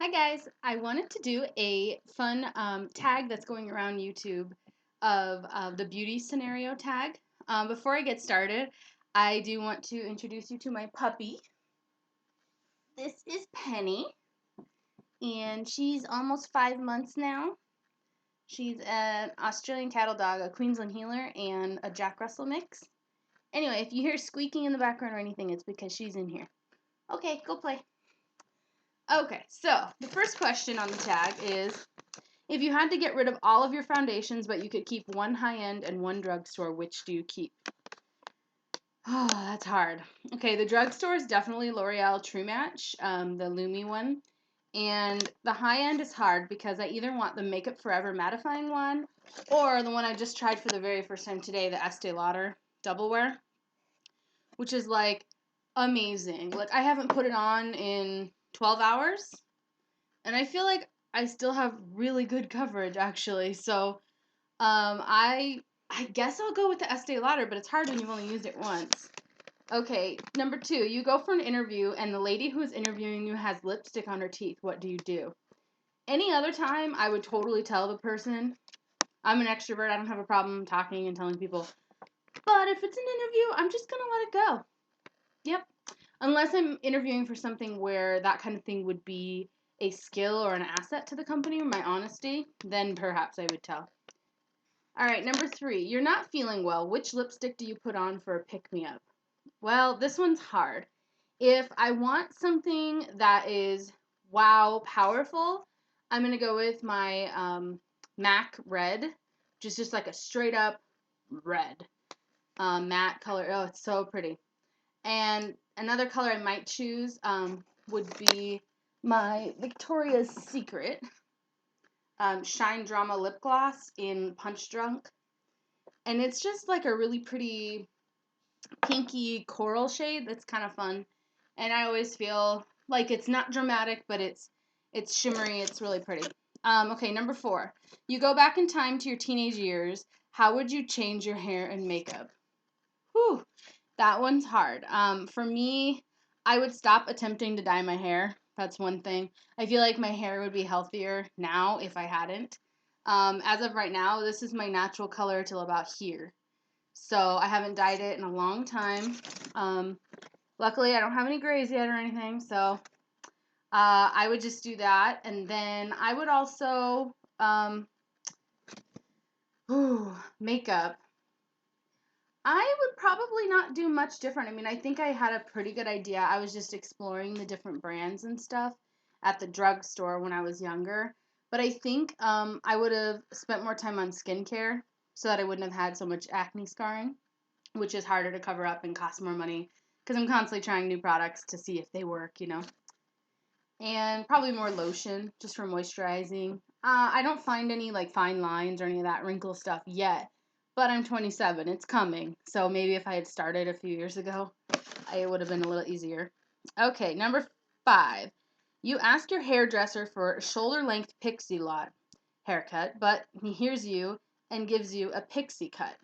Hi guys, I wanted to do a fun tag that's going around YouTube of the beauty scenario tag. Before I get started, I do want to introduce you to my puppy. This is Penny, and she's almost 5 months now. She's an Australian cattle dog, a Queensland Heeler, and a Jack Russell mix. Anyway, if you hear squeaking in the background or anything, it's because she's in here. Okay, go play. Okay, so the first question on the tag is, if you had to get rid of all of your foundations, but you could keep one high-end and one drugstore, which do you keep? Oh, that's hard. Okay, the drugstore is definitely L'Oreal True Match, the Lumi one. And the high-end is hard because I either want the Makeup Forever mattifying one or the one I just tried for the very first time today, the Estee Lauder Double Wear, which is like amazing. Like I haven't put it on in 12 hours, and I feel like I still have really good coverage actually. So I guess I'll go with the Estee Lauder, but it's hard when you've only used it once. Okay, number 2, you go for an interview and the lady who is interviewing you has lipstick on her teeth. What do you do? Any other time, I would totally tell the person. I'm an extrovert. I don't have a problem talking and telling people. But if it's an interview, I'm just gonna let it go. Yep. Unless I'm interviewing for something where that kind of thing would be a skill or an asset to the company, my honesty, then perhaps I would tell. All right, number 3, you're not feeling well. Which lipstick do you put on for a pick-me-up? Well, this one's hard. If I want something that is wow powerful, I'm going to go with my MAC Red, which is just like a straight up red matte color. Oh, it's so pretty. And another color I might choose would be my Victoria's Secret Shine Drama Lip Gloss in Punch Drunk. And it's just like a really pretty pinky coral shade that's kind of fun. And I always feel like it's not dramatic, but it's shimmery. It's really pretty. Okay, number 4. You go back in time to your teenage years. How would you change your hair and makeup? Whew, that one's hard. For me, I would stop attempting to dye my hair. That's one thing. I feel like my hair would be healthier now if I hadn't. As of right now, this is my natural color till about here. So I haven't dyed it in a long time. Luckily, I don't have any grays yet or anything. So I would just do that. And then I would also, makeup. I would probably not do much different. I mean, I think I had a pretty good idea. I was just exploring the different brands and stuff at the drugstore when I was younger. But I think I would have spent more time on skincare so that I wouldn't have had so much acne scarring, which is harder to cover up and costs more money because I'm constantly trying new products to see if they work. And probably more lotion just for moisturizing. I don't find any like fine lines or any of that wrinkle stuff yet, but I'm 27. It's coming. So maybe if I had started a few years ago, it would have been a little easier. Okay, number 5. You ask your hairdresser for a shoulder length pixie lot haircut, but he hears you and gives you a pixie cut.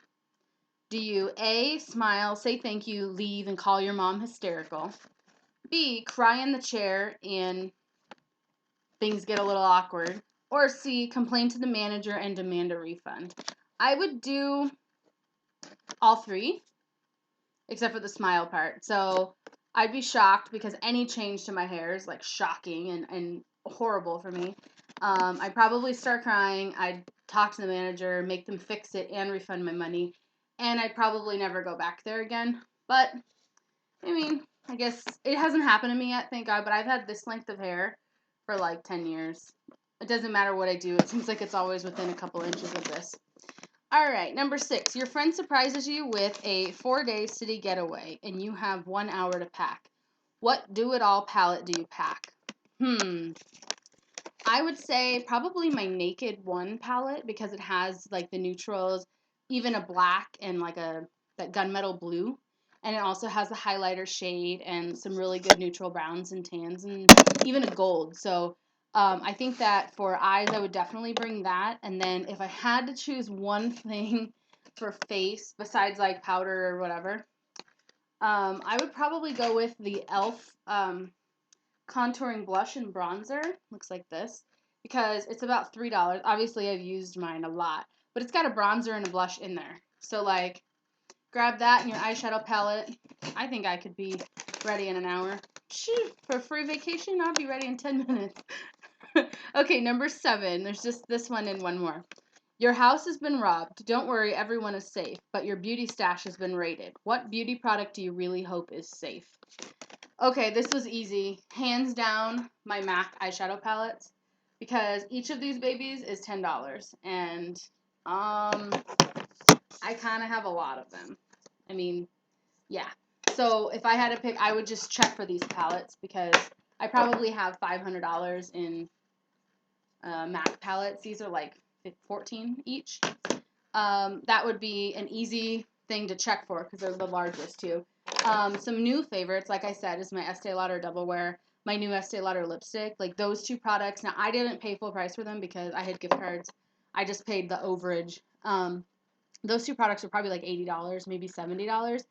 Do you A, smile, say thank you, leave, and call your mom hysterical? B, cry in the chair and things get a little awkward? Or C, complain to the manager and demand a refund? I would do all 3, except for the smile part. So I'd be shocked because any change to my hair is like shocking and horrible for me. I'd probably start crying. I'd talk to the manager, make them fix it and refund my money. And I'd probably never go back there again. But I mean, I guess it hasn't happened to me yet, thank God, but I've had this length of hair for like 10 years. It doesn't matter what I do, it seems like it's always within a couple inches of this. All right, number 6. Your friend surprises you with a 4-day city getaway, and you have 1 hour to pack. What do-it-all palette do you pack? I would say probably my Naked One palette because it has like the neutrals, even a black and like that gunmetal blue. And it also has the highlighter shade and some really good neutral browns and tans and even a gold. So I think that for eyes, I would definitely bring that. And then if I had to choose one thing for face besides like powder or whatever, I would probably go with the e.l.f. contouring blush and bronzer. Looks like this. Because it's about $3. Obviously, I've used mine a lot. But it's got a bronzer and a blush in there. So, like, grab that in your eyeshadow palette. I think I could be ready in an hour. Shoot, for a free vacation, I'll be ready in 10 minutes. Okay, number 7. There's just this one and one more. Your house has been robbed. Don't worry, everyone is safe, but your beauty stash has been raided. What beauty product do you really hope is safe? Okay, this was easy. Hands down, my MAC eyeshadow palettes, because each of these babies is $10, and I kind of have a lot of them. I mean, yeah. So if I had to pick, I would just check for these palettes because I probably have $500 in MAC palettes. These are like 14 each. That would be an easy thing to check for because they're the largest too. Some new favorites, like I said, is my Estee Lauder Double Wear, my new Estee Lauder lipstick. Like those two products. Now I didn't pay full price for them because I had gift cards. I just paid the overage. Those two products are probably like $80, maybe $70.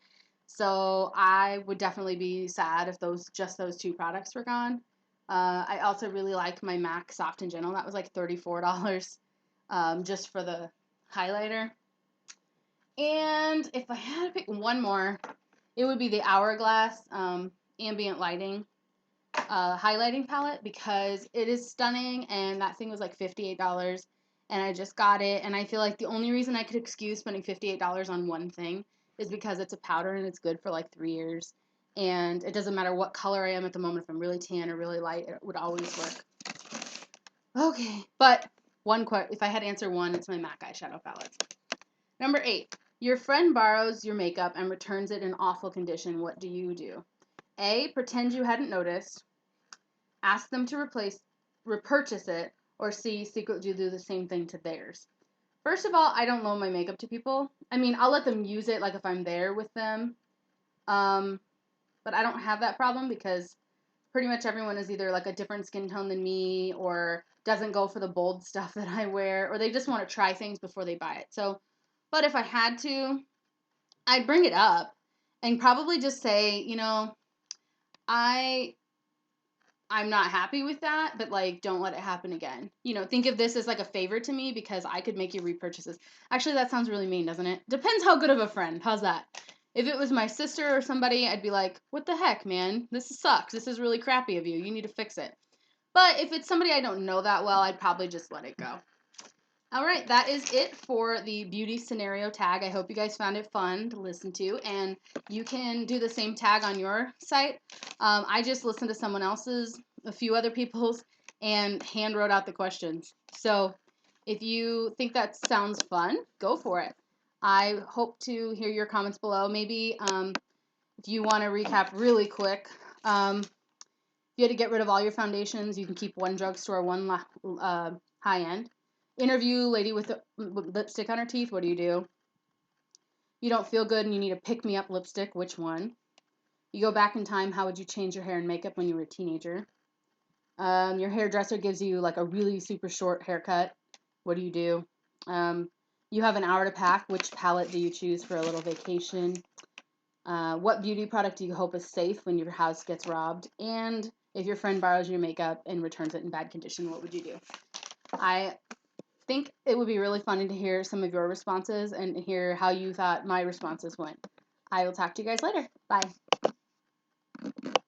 So I would definitely be sad if just those two products were gone. I also really like my MAC Soft and Gentle. That was like $34 just for the highlighter. And if I had to pick one more, it would be the Hourglass Ambient Lighting highlighting palette because it is stunning, and that thing was like $58, and I just got it, and I feel like the only reason I could excuse spending $58 on one thing is because it's a powder and it's good for like 3 years, and it doesn't matter what color I am at the moment. If I'm really tan or really light, it would always work. Okay, but if I had to answer one, it's my MAC eyeshadow palette. Number 8. Your friend borrows your makeup and returns it in awful condition. What do you do? A. Pretend you hadn't noticed. Ask them to repurchase it. Or C. Secretly do the same thing to theirs. First of all, I don't loan my makeup to people. I mean, I'll let them use it like if I'm there with them. But I don't have that problem because pretty much everyone is either like a different skin tone than me or doesn't go for the bold stuff that I wear, or they just want to try things before they buy it. So, but if I had to, I'd bring it up and probably just say, I'm not happy with that, but like don't let it happen again. Think of this as like a favor to me because I could make you repurchases. Actually, that sounds really mean, doesn't it? Depends how good of a friend. How's that? If it was my sister or somebody, I'd be like, "What the heck, man? This sucks. This is really crappy of you. You need to fix it." But if it's somebody I don't know that well, I'd probably just let it go. All right, that is it for the beauty scenario tag. I hope you guys found it fun to listen to, and you can do the same tag on your site. I just listened to someone else's, a few other people's, and hand wrote out the questions. So if you think that sounds fun, go for it. I hope to hear your comments below. Maybe if you want to recap really quick, if you had to get rid of all your foundations, you can keep one drugstore, one high-end. Interview lady with lipstick on her teeth. What do? You don't feel good and you need a pick-me-up lipstick. Which one? You go back in time. How would you change your hair and makeup when you were a teenager? Your hairdresser gives you like a really super short haircut. What do? You have an hour to pack. Which palette do you choose for a little vacation? What beauty product do you hope is safe when your house gets robbed? And if your friend borrows your makeup and returns it in bad condition, what would you do? I think it would be really funny to hear some of your responses and hear how you thought my responses went. I will talk to you guys later. Bye.